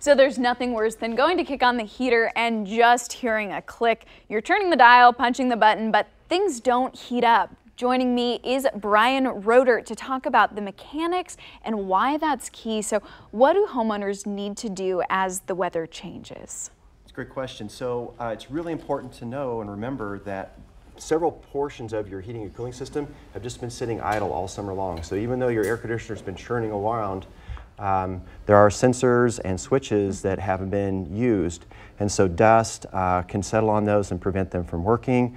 So there's nothing worse than going to kick on the heater and just hearing a click. You're turning the dial, punching the button, but things don't heat up. Joining me is Brian Roeder to talk about the mechanics and why that's key. So what do homeowners need to do as the weather changes? It's a great question. So it's really important to know and remember that several portions of your heating and cooling system have just been sitting idle all summer long. So even though your air conditioner's been churning around, there are sensors and switches that haven't been used, and so dust can settle on those and prevent them from working,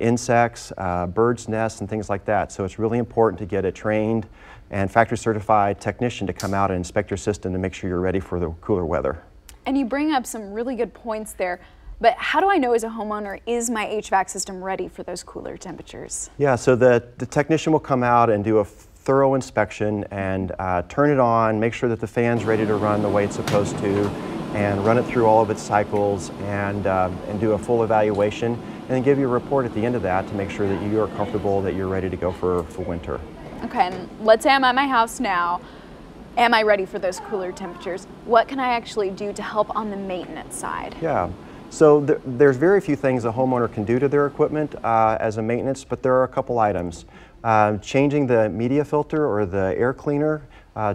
insects, birds' nests, and things like that. So it's really important to get a trained and factory certified technician to come out and inspect your system to make sure you're ready for the cooler weather. And you bring up some really good points there, but how do I know as a homeowner, is my HVAC system ready for those cooler temperatures? Yeah, so the technician will come out and do a thorough inspection and turn it on, make sure that the fan's ready to run the way it's supposed to, and run it through all of its cycles and do a full evaluation, and then give you a report at the end of that to make sure that you are comfortable that you're ready to go for winter. Okay, and let's say I'm at my house now. Am I ready for those cooler temperatures? What can I actually do to help on the maintenance side? Yeah. So there's very few things a homeowner can do to their equipment as a maintenance, but there are a couple items. Changing the media filter or the air cleaner,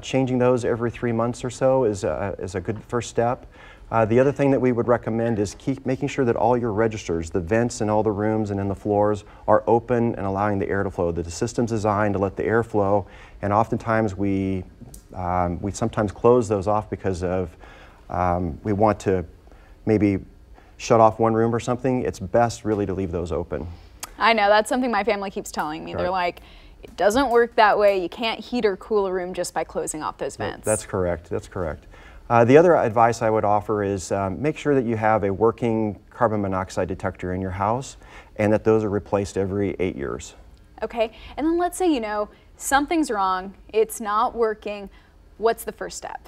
changing those every 3 months or so is a good first step. The other thing that we would recommend is keep making sure that all your registers, the vents in all the rooms and in the floors, are open and allowing the air to flow. The system's designed to let the air flow, and oftentimes we sometimes close those off because of we want to maybe shut off one room or something. It's best really to leave those open. I know, that's something my family keeps telling me. Right. They're like, it doesn't work that way. You can't heat or cool a room just by closing off those vents. That's correct, that's correct. The other advice I would offer is make sure that you have a working carbon monoxide detector in your house and that those are replaced every 8 years. Okay, and then let's say, something's wrong, it's not working. What's the first step?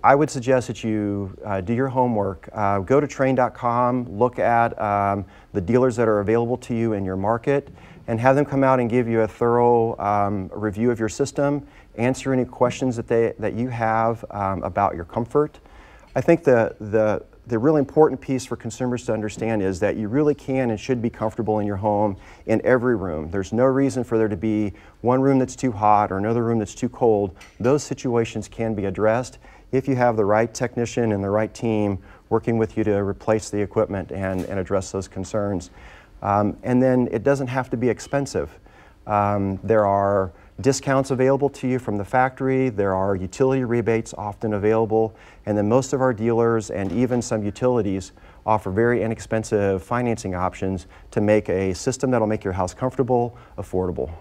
I would suggest that you do your homework. Go to train.com, look at the dealers that are available to you in your market, and have them come out and give you a thorough review of your system, answer any questions that you have about your comfort. I think the really important piece for consumers to understand is that you really can and should be comfortable in your home in every room. There's no reason for there to be one room that's too hot or another room that's too cold. Those situations can be addressed if you have the right technician and the right team working with you to replace the equipment and address those concerns. And then it doesn't have to be expensive. There are discounts available to you from the factory. There are utility rebates often available. And then most of our dealers and even some utilities offer very inexpensive financing options to make a system that'll make your house comfortable, affordable.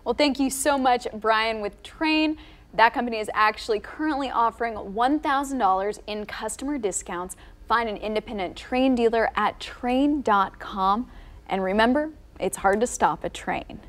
Well, thank you so much, Brian, with Train. That company is actually currently offering $1,000 in customer discounts. Find an independent Train dealer at train.com. And remember, it's hard to stop a train.